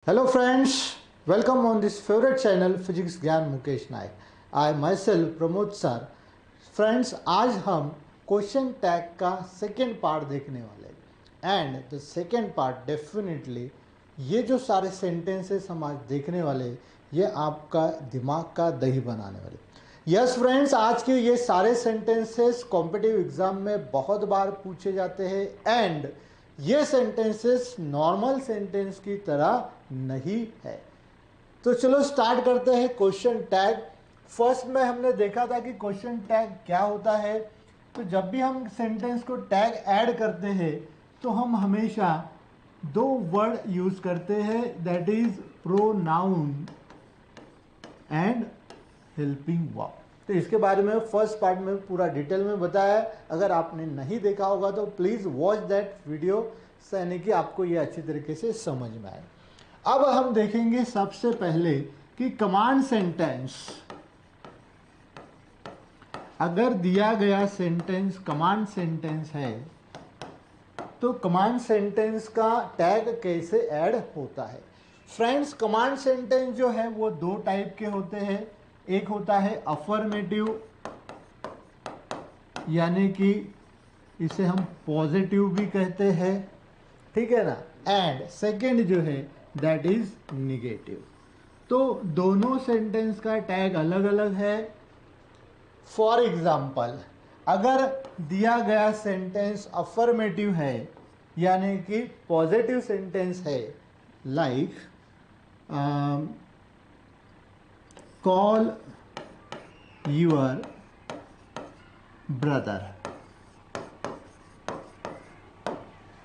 Hello friends, welcome on this favorite channel Physics ज्ञान मुकेश नायक. I myself Pramod sir. Friends, आज हम question tag का second part देखने वाले and the second part definitely ये जो सारे सेंटेंसेस हम आज देखने वाले ये आपका दिमाग का दही बनाने वाले. यस फ्रेंड्स, आज के ये सारे सेंटेंसेस कॉम्पिटिटिव एग्जाम में बहुत बार पूछे जाते हैं एंड ये सेंटेंसेस नॉर्मल सेंटेंस की तरह नहीं है. तो चलो स्टार्ट करते हैं क्वेश्चन टैग. फर्स्ट में हमने देखा था कि क्वेश्चन टैग क्या होता है. तो जब भी हम सेंटेंस को टैग ऐड करते हैं तो हम हमेशा दो वर्ड यूज करते हैं, that is pronoun and helping verb. तो इसके बारे में फर्स्ट पार्ट में पूरा डिटेल में बताया है. अगर आपने नहीं देखा होगा तो प्लीज़ वॉच दैट वीडियो, यानी कि आपको ये अच्छी तरीके से समझ में आए. अब हम देखेंगे सबसे पहले कि कमांड सेंटेंस, अगर दिया गया सेंटेंस कमांड सेंटेंस है तो कमांड सेंटेंस का टैग कैसे ऐड होता है. फ्रेंड्स, कमांड सेंटेंस जो है वो दो टाइप के होते हैं. एक होता है अफर्मेटिव, यानी कि इसे हम पॉजिटिव भी कहते हैं, ठीक है ना. एंड सेकेंड जो है दैट इज निगेटिव. तो दोनों सेंटेंस का टैग अलग अलग है. फॉर एग्जाम्पल, अगर दिया गया सेंटेंस अफर्मेटिव है यानी कि पॉजिटिव सेंटेंस है, लाइक कॉल योर ब्रदर.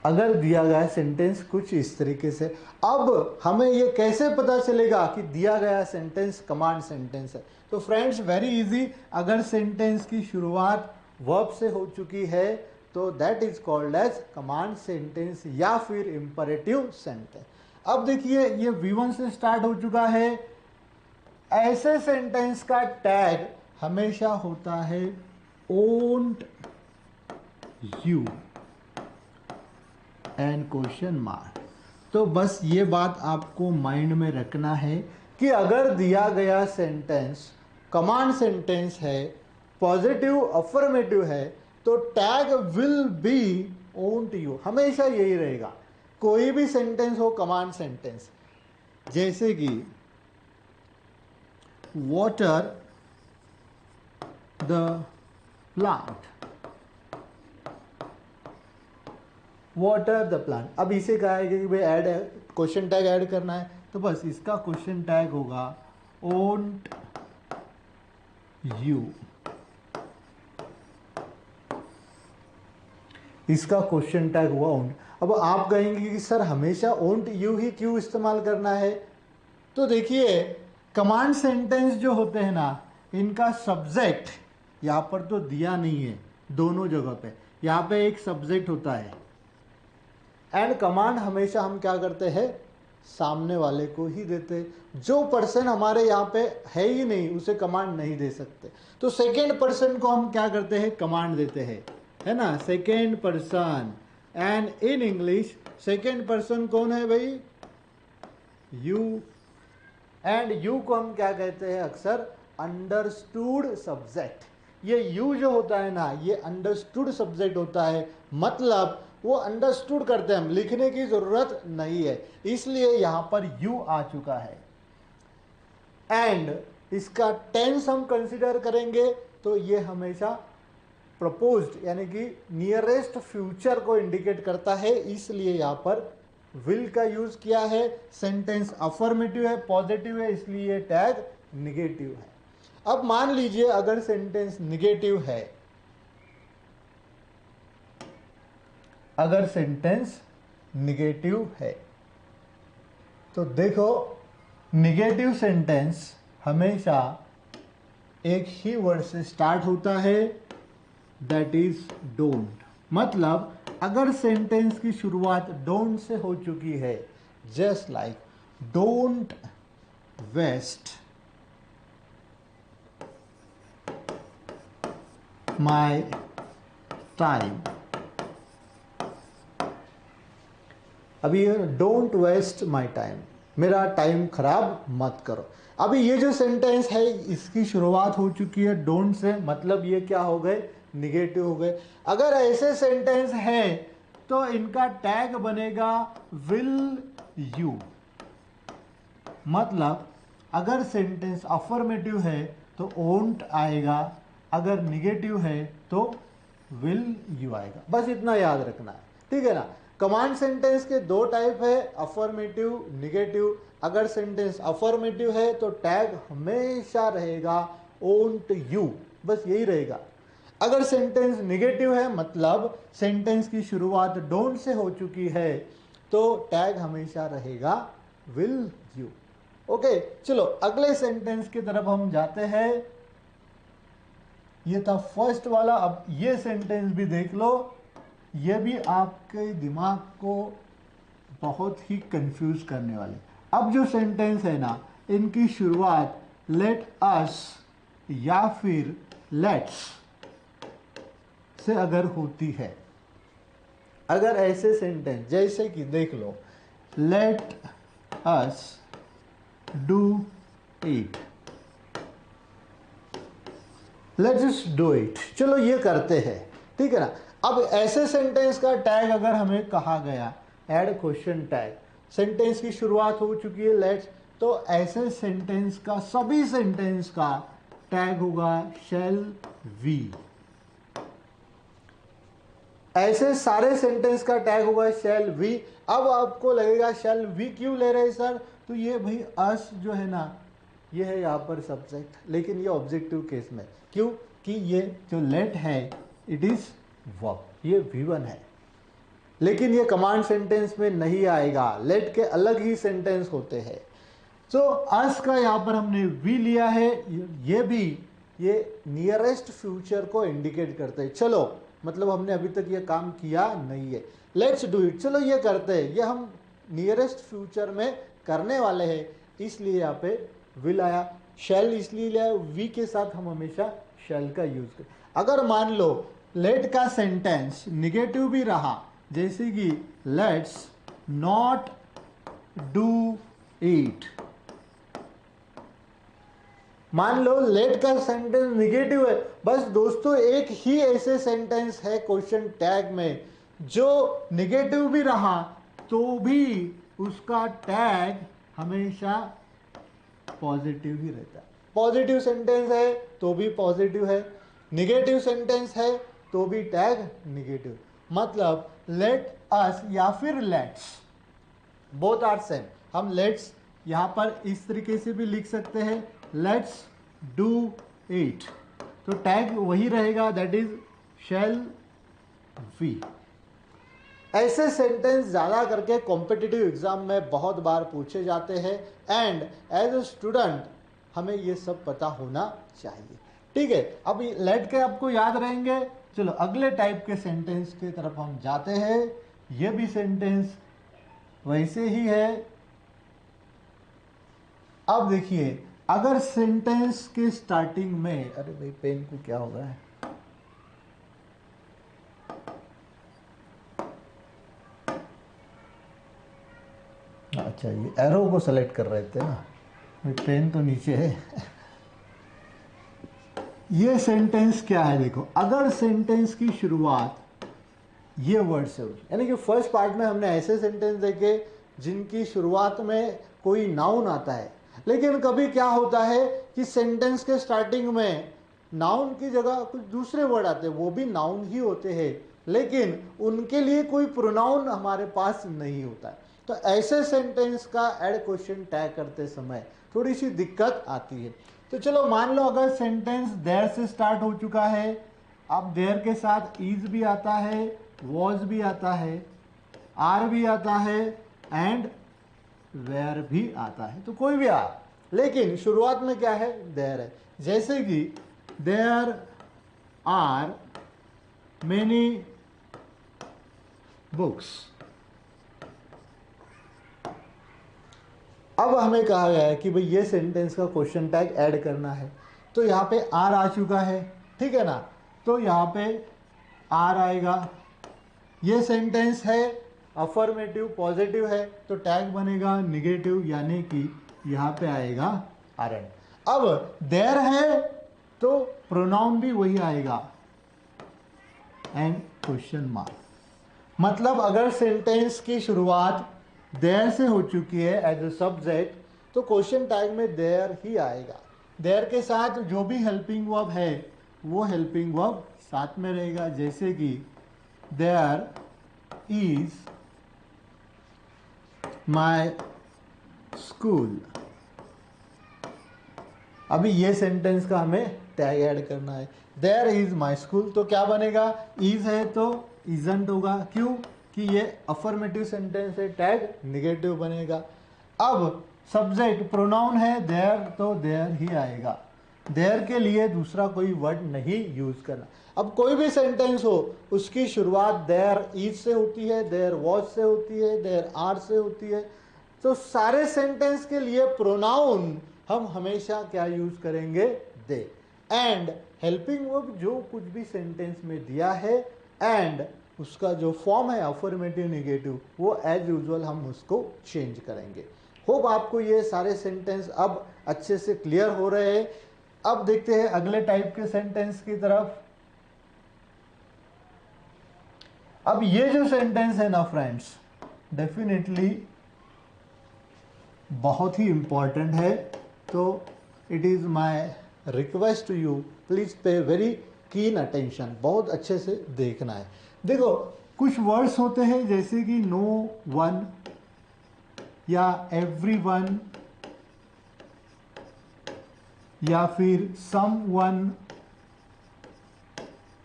अगर दिया गया सेंटेंस कुछ इस तरीके से, अब हमें ये कैसे पता चलेगा कि दिया गया सेंटेंस कमांड सेंटेंस है. तो फ्रेंड्स, वेरी इजी. अगर सेंटेंस की शुरुआत वर्ब से हो चुकी है तो that is called as command sentence या फिर इंपरेटिव सेंटेंस. अब देखिए, ये V1 से स्टार्ट हो चुका है. ऐसे सेंटेंस का टैग हमेशा होता है ओंट यू एंड क्वेश्चन मार्क. तो बस ये बात आपको माइंड में रखना है कि अगर दिया गया सेंटेंस कमांड सेंटेंस है, पॉजिटिव अफर्मेटिव है, तो टैग विल बी ओंट यू. हमेशा यही रहेगा, कोई भी सेंटेंस हो कमांड सेंटेंस. जैसे कि water the plant, water the plant. अब इसे कहा है कि भाई ऐड क्वेश्चन टैग ऐड करना है, तो बस इसका क्वेश्चन टैग होगा ओंट यू. इसका क्वेश्चन टैग हुआ ओंट. अब आप कहेंगे कि सर हमेशा ओंट यू ही क्यों इस्तेमाल करना है. तो देखिए, कमांड सेंटेंस जो होते हैं ना, इनका सब्जेक्ट यहाँ पर तो दिया नहीं है. दोनों जगह पे यहाँ पे एक सब्जेक्ट होता है एंड कमांड हमेशा हम क्या करते हैं, सामने वाले को ही देते हैं. जो पर्सन हमारे यहाँ पे है ही नहीं उसे कमांड नहीं दे सकते. तो सेकेंड पर्सन को हम क्या करते हैं, कमांड देते हैं, है ना, second person. And in English second person कौन है भाई, यू. एंड यू को हम क्या कहते हैं, अक्सर अंडरस्टूड सब्जेक्ट. ये यू जो होता है ना, ये अंडरस्टूड सब्जेक्ट होता है. मतलब वो अंडरस्टूड करते हैं, हम लिखने की जरूरत नहीं है, इसलिए यहां पर यू आ चुका है. एंड इसका टेंस हम कंसीडर करेंगे तो ये हमेशा प्रपोज्ड यानी कि नियरेस्ट फ्यूचर को इंडिकेट करता है, इसलिए यहां पर विल का यूज किया है. सेंटेंस अफर्मेटिव है, पॉजिटिव है, इसलिए टैग निगेटिव है. अब मान लीजिए अगर सेंटेंस निगेटिव है, अगर सेंटेंस निगेटिव है तो देखो, निगेटिव सेंटेंस हमेशा एक ही वर्ड से स्टार्ट होता है, दैट इज डोंट. मतलब अगर सेंटेंस की शुरुआत डोंट से हो चुकी है, just like don't waste my time. अभी डोंट वेस्ट माई टाइम, मेरा टाइम खराब मत करो। अभी ये जो सेंटेंस है इसकी शुरुआत हो चुकी है डोंट से, मतलब ये क्या हो गए, निगेटिव हो गए। अगर ऐसे सेंटेंस है तो इनका टैग बनेगा विल यू, मतलब अगर सेंटेंस अफर्मेटिव है तो ओंट आएगा, अगर निगेटिव है तो विल यू आएगा। बस इतना याद रखना है, ठीक है ना। कमांड सेंटेंस के दो टाइप है, अफर्मेटिव, निगेटिव। अगर सेंटेंस अफर्मेटिव है तो टैग हमेशा रहेगा ओंट यू, बस यही रहेगा। अगर सेंटेंस निगेटिव है, मतलब सेंटेंस की शुरुआत डोंट से हो चुकी है, तो टैग हमेशा रहेगा विल यू। ओके, चलो अगले सेंटेंस की तरफ हम जाते हैं। ये था फर्स्ट वाला। अब ये सेंटेंस भी देख लो, ये भी आपके दिमाग को बहुत ही कंफ्यूज करने वाले। अब जो सेंटेंस है ना, इनकी शुरुआत लेट अस या फिर लेट्स से अगर होती है, अगर ऐसे सेंटेंस जैसे कि देख लो, let us do it, let's do it, चलो ये करते हैं, ठीक है ना। अब ऐसे सेंटेंस का टैग अगर हमें कहा गया ऐड क्वेश्चन टैग, सेंटेंस की शुरुआत हो चुकी है लेट्स, तो ऐसे सेंटेंस का, सभी सेंटेंस का टैग होगा शैल वी। ऐसे सारे सेंटेंस का टैग होगा शैल वी। अब आपको लगेगा शैल वी क्यों ले रहे सर, तो ये भाई अस जो है ना, ये है यहाँ पर सब्जेक्ट, लेकिन ये ऑब्जेक्टिव केस में, क्यों कि ये जो लेट है इट इज वर्ब, ये V1 है, लेकिन ये कमांड सेंटेंस में नहीं आएगा, लेट के अलग ही सेंटेंस होते हैं। तो अस का यहाँ पर हमने वी लिया है, ये भी ये नियरेस्ट फ्यूचर को इंडिकेट करते हैं। चलो मतलब हमने अभी तक ये काम किया नहीं है, लेट्स डू इट, चलो ये करते हैं, ये हम नियरेस्ट फ्यूचर में करने वाले हैं, इसलिए यहाँ पे विल आया। शैल इसलिए लिया, वी के साथ हम हमेशा शैल का यूज करें। अगर मान लो लेट का सेंटेंस निगेटिव भी रहा, जैसे कि लेट्स नॉट डू इट, मान लो लेट का सेंटेंस निगेटिव है, बस दोस्तों एक ही ऐसे सेंटेंस है क्वेश्चन टैग में जो निगेटिव भी रहा तो भी उसका टैग हमेशा पॉजिटिव ही रहता है। पॉजिटिव सेंटेंस है तो भी पॉजिटिव है, निगेटिव सेंटेंस है तो भी टैग निगेटिव। मतलब लेट अस या फिर लेट्स, बोथ आर सेम। हम लेट्स यहां पर इस तरीके से भी लिख सकते हैं, लेट्स डू इट, तो टैग वही रहेगा, दैट इज शैल वी। ऐसे सेंटेंस ज़्यादा करके कॉम्पिटिटिव एग्जाम में बहुत बार पूछे जाते हैं, एंड एज ए स्टूडेंट हमें ये सब पता होना चाहिए, ठीक है। अब लेट के आपको याद रहेंगे। चलो अगले टाइप के सेंटेंस की तरफ हम जाते हैं। ये भी सेंटेंस वैसे ही है। अब देखिए, अगर सेंटेंस के स्टार्टिंग में, अरे भाई पेन को क्या हो गया है, अच्छा ये एरो को सेलेक्ट कर रहे थे ना, पेन तो नीचे है। ये सेंटेंस क्या है, देखो, अगर सेंटेंस की शुरुआत ये वर्ड से होगी, यानी कि फर्स्ट पार्ट में हमने ऐसे सेंटेंस देखे जिनकी शुरुआत में कोई नाउन आता है, लेकिन कभी क्या होता है कि सेंटेंस के स्टार्टिंग में नाउन की जगह कुछ दूसरे वर्ड आते हैं, वो भी नाउन ही होते हैं, लेकिन उनके लिए कोई प्रोनाउन हमारे पास नहीं होता है। तो ऐसे सेंटेंस का ऐड क्वेश्चन टैग करते समय थोड़ी सी दिक्कत आती है। तो चलो मान लो अगर सेंटेंस देयर से स्टार्ट हो चुका है, अब देयर के साथ इज भी आता है, वॉज भी आता है, आर भी आता है, एंड वेयर भी आता है, तो कोई भी आ, लेकिन शुरुआत में क्या है, देयर है। जैसे कि देयर आर मेनी बुक्स। अब हमें कहा गया है कि भाई ये सेंटेंस का क्वेश्चन टैग ऐड करना है, तो यहाँ पे आर आ चुका है, ठीक है ना, तो यहाँ पे आर आएगा। ये सेंटेंस है अफर्मेटिव पॉजिटिव है तो टैग बनेगा निगेटिव, यानी कि यहाँ पे आएगा आरंट। अब देयर है तो प्रोनाउन भी वही आएगा एंड क्वेश्चन मार्क। मतलब अगर सेंटेंस की शुरुआत देयर से हो चुकी है एज ए सब्जेक्ट तो क्वेश्चन टैग में देयर ही आएगा। देयर के साथ जो भी हेल्पिंग वर्ब है वो हेल्पिंग वर्ब साथ में रहेगा, जैसे कि देयर इज माई स्कूल। अभी ये सेंटेंस का हमें टैग ऐड करना है। देयर इज माई स्कूल तो क्या बनेगा, इज है तो इजंट होगा, क्यों कि ये अफर्मेटिव सेंटेंस है, टैग निगेटिव बनेगा। अब सब्जेक्ट प्रोनाउन है देयर तो देयर ही आएगा, देयर के लिए दूसरा कोई वर्ड नहीं यूज करना। अब कोई भी सेंटेंस हो उसकी शुरुआत देयर इज से होती है, देयर वॉज से होती है, देयर आर से होती है, तो सारे सेंटेंस के लिए प्रोनाउन हम हमेशा क्या यूज करेंगे, दे। एंड हेल्पिंग वर्ब जो कुछ भी सेंटेंस में दिया है एंड उसका जो फॉर्म है अफर्मेटिव निगेटिव वो एज यूजुअल हम उसको चेंज करेंगे। होप आपको ये सारे सेंटेंस अब अच्छे से क्लियर हो रहे हैं। अब देखते हैं अगले टाइप के सेंटेंस की तरफ। अब ये जो सेंटेंस है ना फ्रेंड्स, डेफिनेटली बहुत ही इंपॉर्टेंट है, तो it is my request to you please pay very keen attention, बहुत अच्छे से देखना है। देखो कुछ वर्ड्स होते हैं जैसे कि नो वन या एवरीवन या फिर समवन।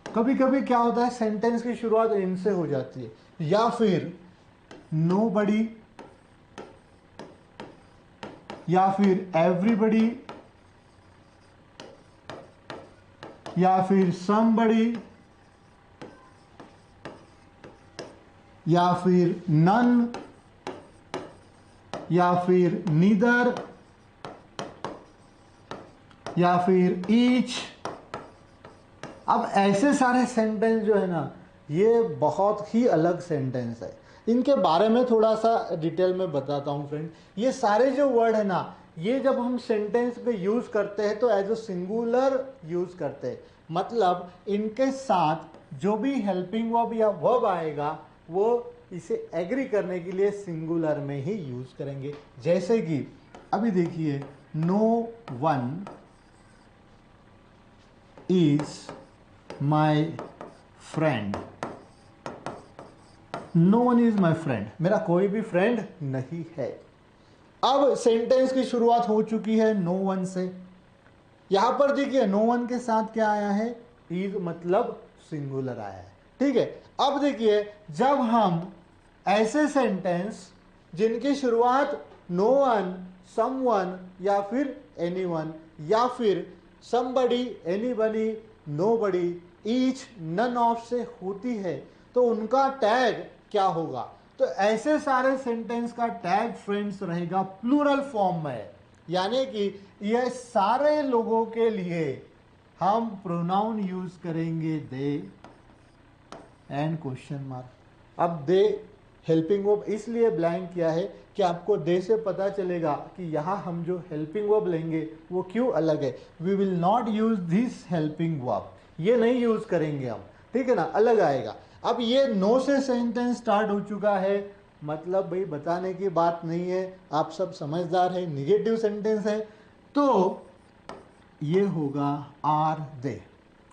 कभी कभी क्या होता है सेंटेंस की शुरुआत इनसे हो जाती है, या फिर नोबडी या फिर एवरीबडी या फिर समबडी या फिर नन या फिर नीदर या फिर ईच। अब ऐसे सारे सेंटेंस जो है ना ये बहुत ही अलग सेंटेंस है, इनके बारे में थोड़ा सा डिटेल में बताता हूं फ्रेंड। ये सारे जो वर्ड है ना ये जब हम सेंटेंस पे यूज करते हैं तो एज ए सिंगुलर यूज करते हैं, मतलब इनके साथ जो भी हेल्पिंग वर्ब या वर्ब आएगा वो इसे एग्री करने के लिए सिंगुलर में ही यूज करेंगे। जैसे कि अभी देखिए no one is my friend, no one is my friend, मेरा कोई भी फ्रेंड नहीं है। अब सेंटेंस की शुरुआत हो चुकी है नो वन से। यहां पर देखिए नो वन के साथ क्या आया है, इज मतलब सिंगुलर आया है, ठीक है। अब देखिए जब हम ऐसे सेंटेंस जिनकी शुरुआत नो वन, समवन या फिर एनीवन या फिर somebody, anybody, nobody, each, none of से होती है तो उनका टैग क्या होगा, तो ऐसे सारे सेंटेंस का टैग फ्रेंड्स रहेगा प्लूरल फॉर्म में, यानी कि ये सारे लोगों के लिए हम प्रोनाउन यूज करेंगे दे एंड क्वेश्चन मार्क। अब दे हेल्पिंग वर्ब इसलिए ब्लैंक किया है कि आपको दे से पता चलेगा कि यहाँ हम जो हेल्पिंग वर्ब लेंगे वो क्यों अलग है। We will not use this helping verb, ये नहीं यूज करेंगे हम, ठीक है ना, अलग आएगा। अब ये नो से सेंटेंस स्टार्ट हो चुका है, मतलब भाई बताने की बात नहीं है, आप सब समझदार है, निगेटिव सेंटेंस है तो ये होगा आर दे।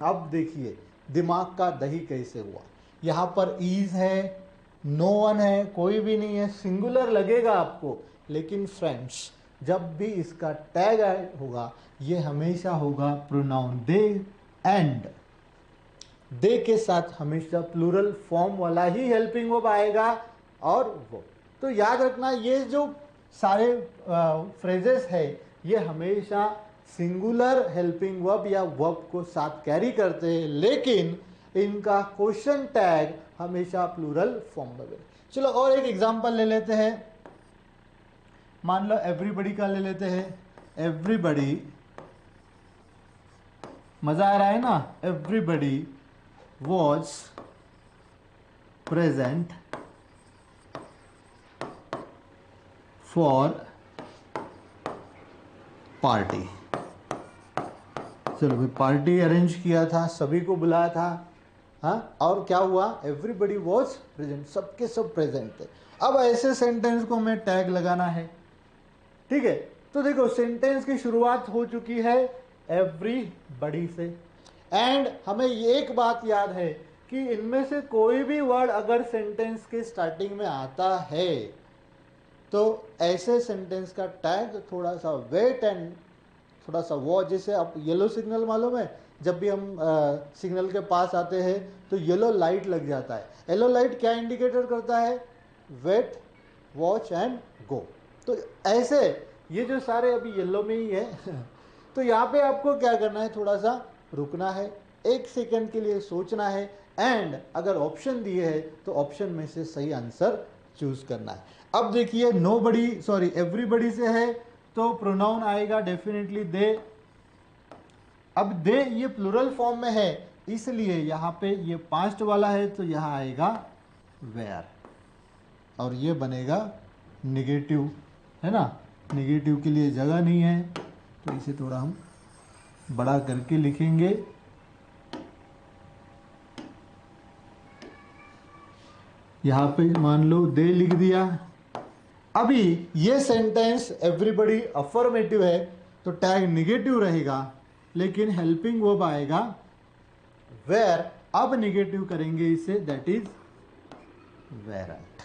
अब देखिए दिमाग का दही कैसे हुआ, यहाँ पर इज है, नो वन है, कोई भी नहीं है, सिंगुलर लगेगा आपको, लेकिन फ्रेंड्स जब भी इसका टैग होगा ये हमेशा होगा प्रोनाउन दे एंड दे के साथ हमेशा प्लूरल फॉर्म वाला ही हेल्पिंग वर्ब आएगा। और वो तो याद रखना ये जो सारे फ्रेजेस है ये हमेशा सिंगुलर हेल्पिंग वर्ब या वर्ब को साथ कैरी करते हैं, लेकिन इनका क्वेश्चन टैग हमेशा प्लूरल फॉर्म में। चलो और एक एग्जांपल ले लेते हैं, मान लो एवरीबडी का ले लेते हैं। एवरीबडी, मजा आ रहा है ना, everybody was present for party. चलो भाई, पार्टी अरेंज किया था, सभी को बुलाया था, हाँ, और क्या हुआ, एवरीबडी वॉज प्रेजेंट, सबके सब प्रेजेंट थे। अब ऐसे सेंटेंस को हमें टैग लगाना है, ठीक है। तो देखो सेंटेंस की शुरुआत हो चुकी है एवरीबडी से, एंड हमें ये एक बात याद है कि इनमें से कोई भी वर्ड अगर सेंटेंस के स्टार्टिंग में आता है तो ऐसे सेंटेंस का टैग थोड़ा सा वेट एंड थोड़ा सा वो, जैसे आप येलो सिग्नल मालूम है, जब भी हम सिग्नल के पास आते हैं तो येलो लाइट लग जाता है। येलो लाइट क्या इंडिकेटर करता है, वेट, वॉच एंड गो। तो ऐसे ये जो सारे अभी येलो में ही है तो यहाँ पे आपको क्या करना है, थोड़ा सा रुकना है, एक सेकेंड के लिए सोचना है, एंड अगर ऑप्शन दिए है तो ऑप्शन में से सही आंसर चूज करना है। अब देखिए नोबडी, सॉरी एवरीबडी से है तो प्रोनाउन आएगा डेफिनेटली दे। अब दे ये प्लूरल फॉर्म में है, इसलिए यहाँ पे ये पास्ट वाला है तो यहाँ आएगा वेयर, और ये बनेगा निगेटिव, है ना, निगेटिव के लिए जगह नहीं है तो इसे थोड़ा हम बड़ा करके लिखेंगे। यहाँ पे मान लो दे लिख दिया। अभी ये सेंटेंस एवरीबडी अफर्मेटिव है तो टैग निगेटिव रहेगा, लेकिन हेल्पिंग वर्ब आएगा वेयर, अब निगेटिव करेंगे इसे, दैट इज वेरंट,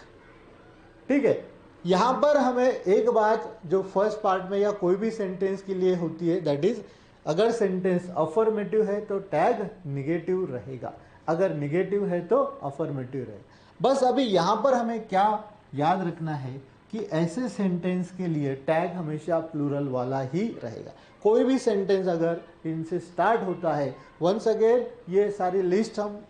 ठीक है। यहां पर हमें एक बात जो फर्स्ट पार्ट में या कोई भी सेंटेंस के लिए होती है, दैट इज अगर सेंटेंस अफर्मेटिव है तो टैग निगेटिव रहेगा, अगर निगेटिव है तो अफर्मेटिव रहेगा। बस अभी यहां पर हमें क्या याद रखना है कि ऐसे सेंटेंस के लिए टैग हमेशा प्लूरल वाला ही रहेगा। कोई भी सेंटेंस अगर इनसे स्टार्ट होता है, वंस अगेन ये सारी लिस्ट हम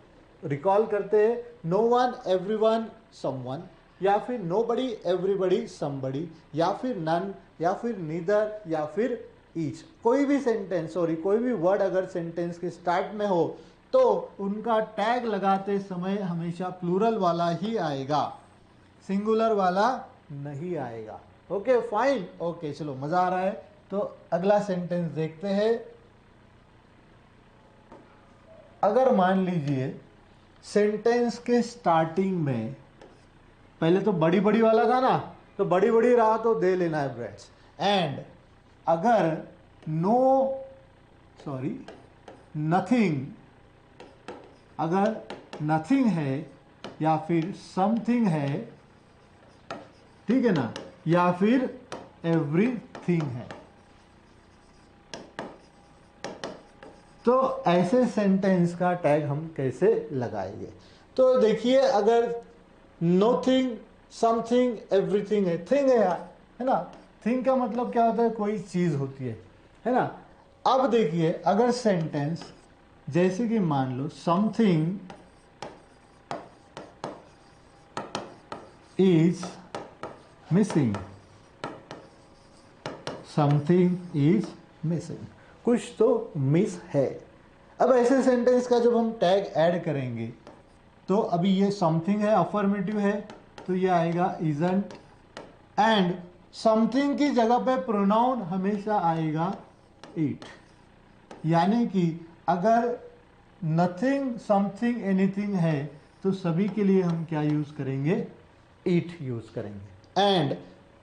रिकॉल करते हैं, नो वन, एवरीवन, समवन, या फिर नोबडी, एवरीबडी, समबडी, या फिर नन, या फिर नीदर, या फिर ईच। कोई भी सेंटेंस, सॉरी कोई भी वर्ड अगर सेंटेंस के स्टार्ट में हो तो उनका टैग लगाते समय हमेशा प्लूरल वाला ही आएगा, सिंगुलर वाला नहीं आएगा। ओके फाइन, ओके चलो मजा आ रहा है। तो अगला सेंटेंस देखते हैं। अगर मान लीजिए सेंटेंस के स्टार्टिंग में पहले तो बड़ी बड़ी वाला था ना, तो बड़ी बड़ी रहा तो दे लेना है फ्रेंड्स, एंड अगर नो, सॉरी नथिंग, अगर नथिंग है या फिर समथिंग है, ठीक है ना, या फिर एवरीथिंग है, तो ऐसे सेंटेंस का टैग हम कैसे लगाएंगे। तो देखिए अगर नोथिंग, समथिंग, एवरीथिंग है, थिंग है ना, थिंग का मतलब क्या होता है, कोई चीज होती है ना। अब देखिए अगर सेंटेंस जैसे कि मान लो something is missing, something is missing, कुछ तो मिस है। अब ऐसे सेंटेंस का जब हम टैग ऐड करेंगे तो अभी ये समथिंग है, अफर्मेटिव है, तो ये आएगा इजंट, एंड समथिंग की जगह पे प्रोनाउन हमेशा आएगा इट, यानी कि अगर नथिंग, समथिंग, एनीथिंग है तो सभी के लिए हम क्या यूज करेंगे, इट यूज करेंगे, एंड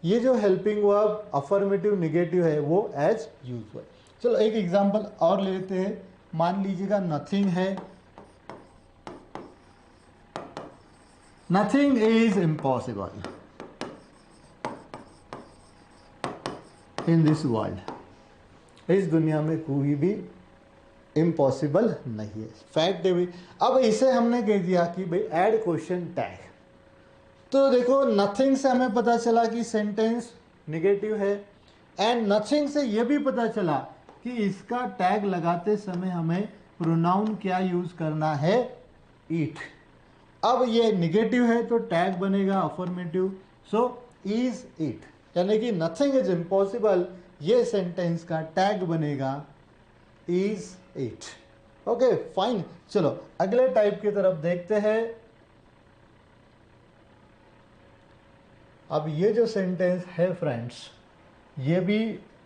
ये जो हेल्पिंग वर्ब अफर्मेटिव निगेटिव है वो एज यूजुअल। चलो एक एग्जांपल और ले लेते हैं। मान लीजिएगा नथिंग है, nothing is impossible in this world, इस दुनिया में कोई भी इम्पॉसिबल नहीं है, फैक्ट है भी। अब इसे हमने कह दिया कि भाई ऐड क्वेश्चन टैग, तो देखो नथिंग से हमें पता चला कि सेंटेंस निगेटिव है, एंड नथिंग से यह भी पता चला कि इसका टैग लगाते समय हमें प्रोनाउन क्या यूज करना है, इट। अब ये निगेटिव है तो टैग बनेगा अफर्मेटिव, सो इज इट, यानी कि नथिंग इज इम्पॉसिबल, ये सेंटेंस का टैग बनेगा इज इट। ओके फाइन, चलो अगले टाइप की तरफ देखते हैं। अब ये जो सेंटेंस है फ्रेंड्स, ये भी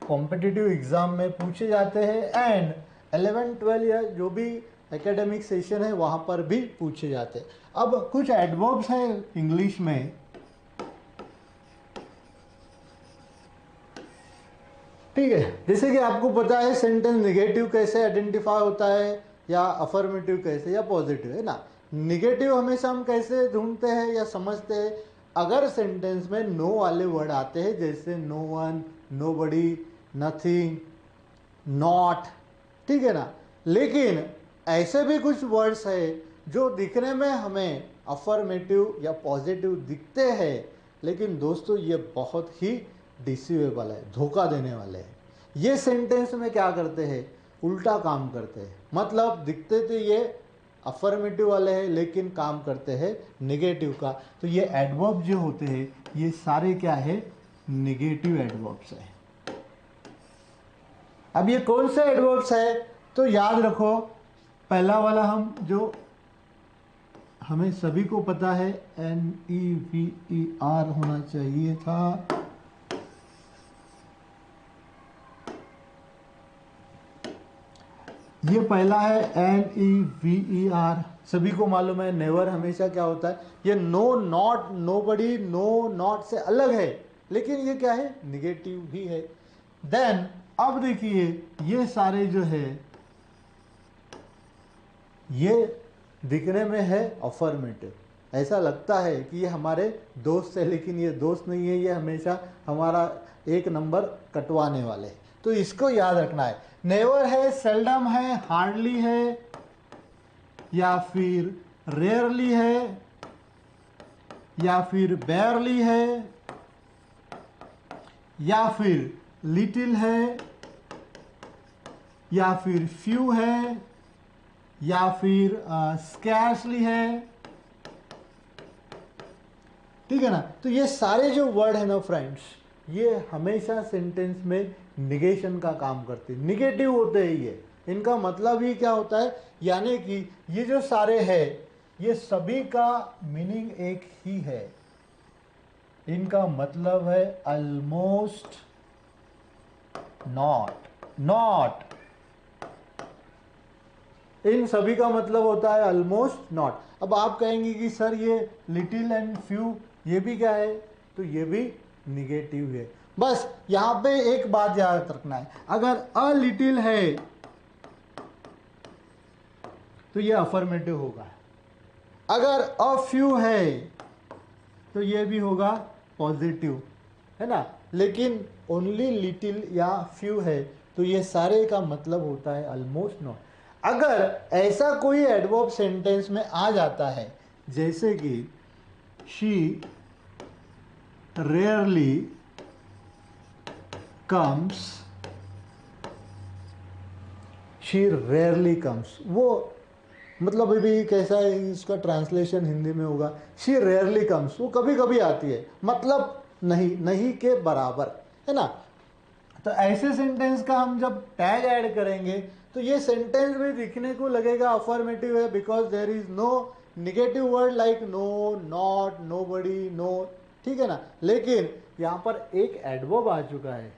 कॉम्पिटिटिव एग्ज़ाम में पूछे जाते हैं एंड 11-12 या जो भी एकेडमिक सेशन है वहाँ पर भी पूछे जाते हैं। अब कुछ एडवर्ब्स हैं इंग्लिश में, ठीक है, जैसे कि आपको पता है सेंटेंस निगेटिव कैसे आइडेंटिफाई होता है या अफर्मेटिव कैसे या पॉजिटिव, है ना। निगेटिव हमेशा हम कैसे ढूंढते हैं या समझते हैं, अगर सेंटेंस में नो वाले वर्ड आते हैं, जैसे no one, nobody, nothing, not, ठीक है ना। लेकिन ऐसे भी कुछ वर्ड्स है जो दिखने में हमें अफर्मेटिव या पॉजिटिव दिखते हैं, लेकिन दोस्तों ये बहुत ही डिसीवेबल है, धोखा देने वाले हैं। ये सेंटेंस में क्या करते हैं, उल्टा काम करते हैं। मतलब दिखते थे ये अफर्मेटिव वाले हैं लेकिन काम करते हैं निगेटिव का। तो ये एडवर्ब जो होते हैं ये सारे क्या है, निगेटिव एडवर्ब्स है। अब ये कौन से एडवर्ब्स है, तो याद रखो, पहला वाला हम जो हमें सभी को पता है NEVER होना चाहिए था, ये पहला है NEVER। सभी को मालूम है नेवर हमेशा क्या होता है, ये no, not, nobody, no, not से अलग है, लेकिन ये क्या है, निगेटिव भी है। देन अब देखिए ये सारे जो है ये दिखने में है अफर्मेटिव, ऐसा लगता है कि ये हमारे दोस्त है, लेकिन ये दोस्त नहीं है, ये हमेशा हमारा एक नंबर कटवाने वाले हैं। तो इसको याद रखना है। नेवर है, सेल्डम है, हार्डली है, या फिर रेयरली है, या फिर बेयरली है, या फिर लिटिल है, या फिर फ्यू है, या फिर स्कैर्सली है, ठीक है ना। तो ये सारे जो वर्ड है ना फ्रेंड्स, ये हमेशा सेंटेंस में निगेशन का काम करते हैं, निगेटिव होते हैं ये। इनका मतलब ही क्या होता है, यानी कि ये जो सारे हैं ये सभी का मीनिंग एक ही है, इनका मतलब है ऑलमोस्ट नॉट, नॉट, इन सभी का मतलब होता है ऑलमोस्ट नॉट। अब आप कहेंगे कि सर ये लिटिल एंड फ्यू ये भी क्या है, तो ये भी निगेटिव है। बस यहाँ पे एक बात याद रखना है, अगर अ लिटिल है तो ये अफर्मेटिव होगा, अगर अ फ्यू है तो ये भी होगा पॉजिटिव, है ना। लेकिन ओनली लिटिल या फ्यू है तो ये सारे का मतलब होता है ऑलमोस्ट नॉट। अगर ऐसा कोई एडवर्ब सेंटेंस में आ जाता है, जैसे कि she rarely comes, she rarely comes, वो मतलब अभी कैसा है, इसका ट्रांसलेशन हिंदी में होगा शी रेयरली कम्स, वो कभी कभी आती है, मतलब नहीं, नहीं के बराबर, है ना। तो ऐसे सेंटेंस का हम जब टैग ऐड करेंगे तो ये सेंटेंस भी दिखने को लगेगा अफर्मेटिव है, because there is no negative word like no, not, nobody, no, ठीक है ना। लेकिन यहाँ पर एक एडवर्ब आ चुका है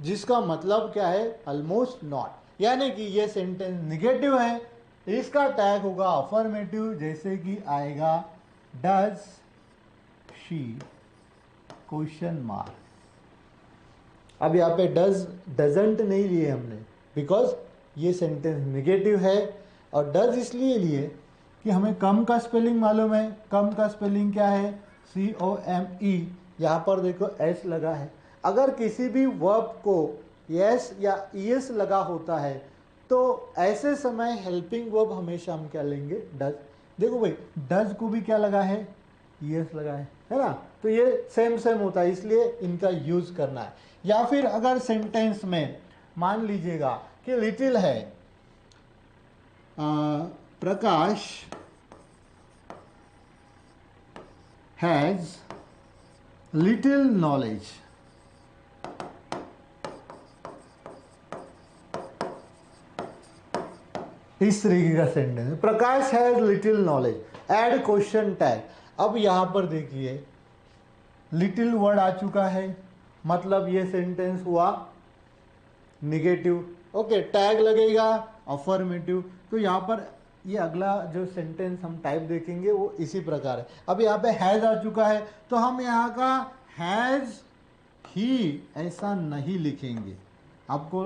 जिसका मतलब क्या है, ऑलमोस्ट नॉट, यानी कि ये सेंटेंस निगेटिव है, इसका टैग होगा अफर्मेटिव, जैसे कि आएगा डज शी क्वेश्चन मार्क। अब यहाँ पे डज डजंट नहीं लिए हमने, बिकॉज ये सेंटेंस निगेटिव है, और डज इसलिए लिए कि हमें कम का स्पेलिंग मालूम है। कम का स्पेलिंग क्या है, COME, यहाँ पर देखो S लगा है। अगर किसी भी वर्ब को yes या es लगा होता है तो ऐसे समय हेल्पिंग वर्ब हमेशा हम क्या लेंगे, डज। देखो भाई डज को भी क्या लगा है, es लगा है ना। तो ये सेम सेम होता है, इसलिए इनका यूज करना है। या फिर अगर सेंटेंस में मान लीजिएगा कि लिटिल है, प्रकाश हैज लिटिल नॉलेज, इस तरीके का sentence, Prakash has little knowledge, add question tag. अब यहां पर देखिए लिटिल वर्ड आ चुका है, मतलब ये सेंटेंस हुआ निगेटिव। ओके, टैग लगेगा अफर्मेटिव। तो यहाँ पर ये अगला जो सेंटेंस हम टाइप देखेंगे वो इसी प्रकार है। अब यहाँ पे हैज़ आ चुका है, तो हम यहाँ का हैज़ ही ऐसा नहीं लिखेंगे। आपको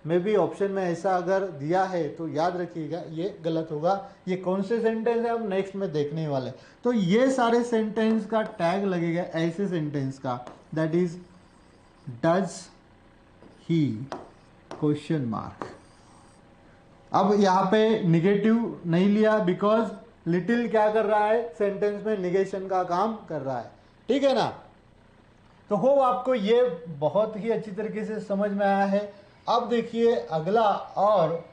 मे भी ऑप्शन में ऐसा अगर दिया है तो याद रखिएगा, ये गलत होगा। ये कौन से सेंटेंस है हम नेक्स्ट में देखने वाले। तो ये सारे सेंटेंस का टैग लगेगा ऐसे सेंटेंस का, that is does he question mark. अब यहाँ पे निगेटिव नहीं लिया बिकॉज लिटिल क्या कर रहा है, सेंटेंस में निगेशन का काम कर रहा है, ठीक है ना। तो हो आपको ये बहुत ही अच्छी तरीके से समझ में आया है। अब देखिए अगला और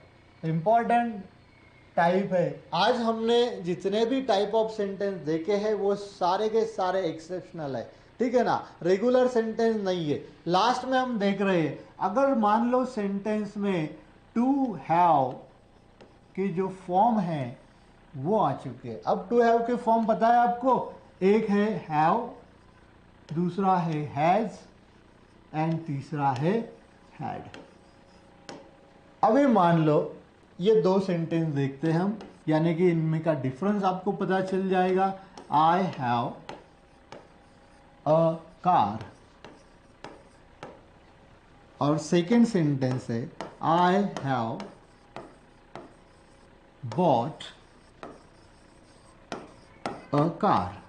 इम्पॉर्टेंट टाइप है। आज हमने जितने भी टाइप ऑफ सेंटेंस देखे हैं वो सारे के सारे एक्सेप्शनल है, ठीक है ना, रेगुलर सेंटेंस नहीं है। लास्ट में हम देख रहे हैं, अगर मान लो सेंटेंस में टू हैव के जो फॉर्म है वो आ चुके हैं। अब टू हैव के फॉर्म पता है आपको, एक है हैव, दूसरा है हैज एंड तीसरा है हैड। अभी मान लो ये दो सेंटेंस देखते हैं हम, यानी कि इनमें का डिफरेंस आपको पता चल जाएगा। आई हैव अ कार, और सेकेंड सेंटेंस है I have bought a car.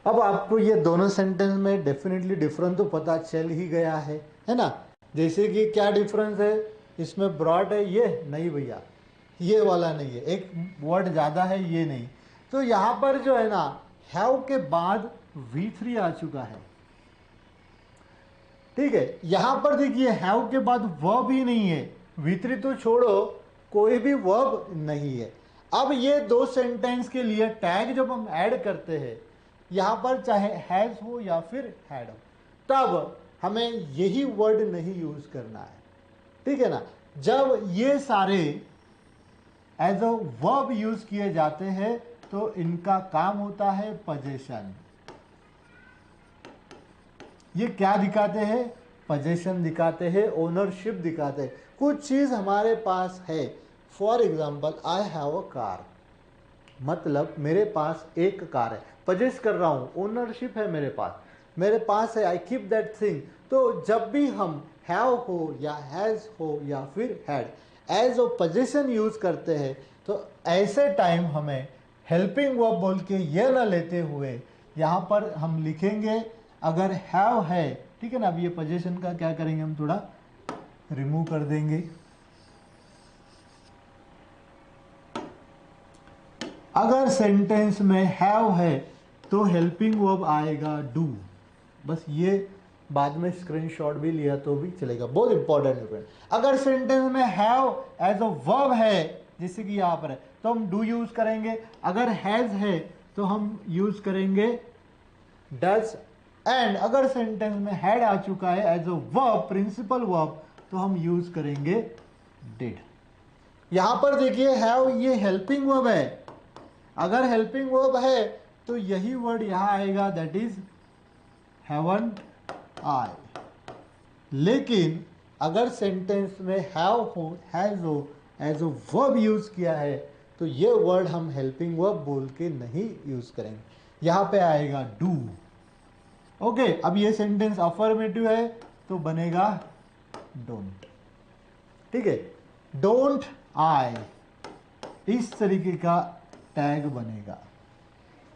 अब आपको ये दोनों सेंटेंस में डेफिनेटली डिफरेंस तो पता चल ही गया है ना। जैसे कि क्या डिफरेंस है, इसमें ब्रॉड है, ये नहीं भैया, ये वाला नहीं है, एक वर्ड ज़्यादा है, ये नहीं। तो यहाँ पर जो है ना, हैव के बाद V3 आ चुका है, ठीक है। यहाँ पर देखिए हैव के बाद वर्ब ही नहीं है, V3 तो छोड़ो, कोई भी वर्ब नहीं है। अब ये दो सेंटेंस के लिए टैग जब हम ऐड करते हैं, यहाँ पर चाहे हैज हो या फिर हैड हो, तब हमें यही वर्ड नहीं यूज करना है, ठीक है ना। जब ये सारे एज अ वर्ब यूज किए जाते हैं तो इनका काम होता है पोजीशन। ये क्या दिखाते हैं, पोजीशन दिखाते हैं, ओनरशिप दिखाते हैं। कुछ चीज हमारे पास है, for example I have a car, मतलब मेरे पास एक कार है, पजेस कर रहा हूं, ओनरशिप है मेरे पास है, आई कीप दैट थिंग। तो जब भी हम हैव हो या हैज हो या फिर had as a position use करते हैं, तो ऐसे टाइम हमें हेल्पिंग वर्ब बोल के ये ना लेते हुए यहाँ पर हम लिखेंगे, अगर हैव है, ठीक है ना। अब ये पोजीशन का क्या करेंगे, हम थोड़ा रिमूव कर देंगे। अगर सेंटेंस में हैव है तो हेल्पिंग वर्ब आएगा डू। बस ये बाद में स्क्रीनशॉट भी लिया तो भी चलेगा, बहुत इंपॉर्टेंट है। अगर सेंटेंस में हैव एज अ वर्ब है, जैसे कि यहाँ पर है, तो हम डू यूज करेंगे। अगर हैज है तो हम यूज करेंगे डज। एंड अगर सेंटेंस में हैड आ चुका है as a verb, principal verb, तो हम यूज करेंगे डिड। यहां पर देखिए हैव ये हेल्पिंग वर्ब है, अगर हेल्पिंग वर्ब है तो यही वर्ड यहां आएगा, दैट इज हैवंट आई। लेकिन अगर सेंटेंस में हैव हो, हैज हो, एज अ वर्ब यूज किया है, तो ये वर्ड हम हेल्पिंग वर्ब बोल के नहीं यूज करेंगे, यहां पे आएगा डू। ओके, अब ये सेंटेंस अफर्मेटिव है तो बनेगा डोंट, ठीक है। डोंट आई, इस तरीके का टैग बनेगा,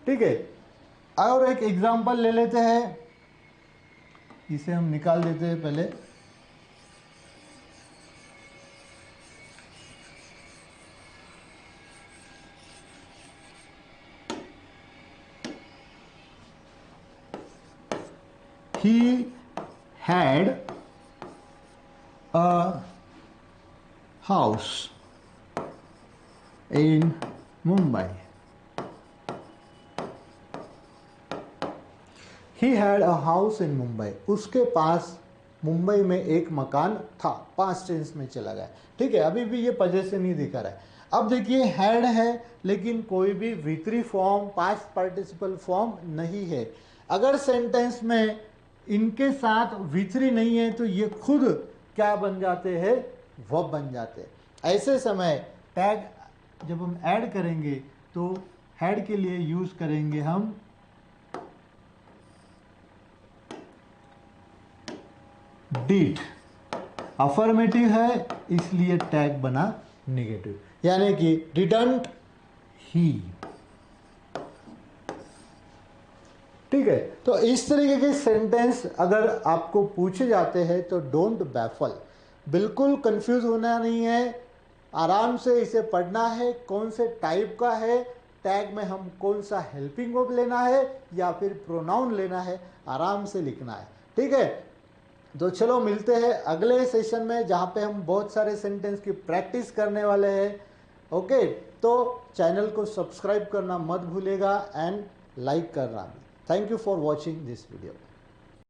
ठीक है। और एक एग्जांपल ले लेते हैं, इसे हम निकाल देते हैं पहले। He had a house in Mumbai. He had a house in Mumbai. उसके पास मुंबई में एक मकान था, पास्ट टेंस में चला गया, ठीक है। अभी भी ये पोजेशन ही दिखा रहा है। अब देखिए हैड है लेकिन कोई भी V3 form past participle form नहीं है। अगर सेंटेंस में इनके साथ V3 नहीं है तो ये खुद क्या बन जाते हैं, वर्ब बन जाते हैं। ऐसे समय टैग जब हम ऐड करेंगे तो हैड के लिए यूज करेंगे हम डिड। अफर्मेटिव है इसलिए टैग बना नेगेटिव, यानी कि डिडंट ही। ठीक है, तो इस तरीके के सेंटेंस अगर आपको पूछे जाते हैं तो डोंट बैफल, बिल्कुल कंफ्यूज होना नहीं है, आराम से इसे पढ़ना है। कौन से टाइप का है, टैग में हम कौन सा हेल्पिंग वर्ब लेना है या फिर प्रोनाउन लेना है, आराम से लिखना है। ठीक है, तो चलो मिलते हैं अगले सेशन में जहाँ पे हम बहुत सारे सेंटेंस की प्रैक्टिस करने वाले हैं। ओके, तो चैनल को सब्सक्राइब करना मत भूलेगा एंड लाइक करना भी। Thank you for watching this video.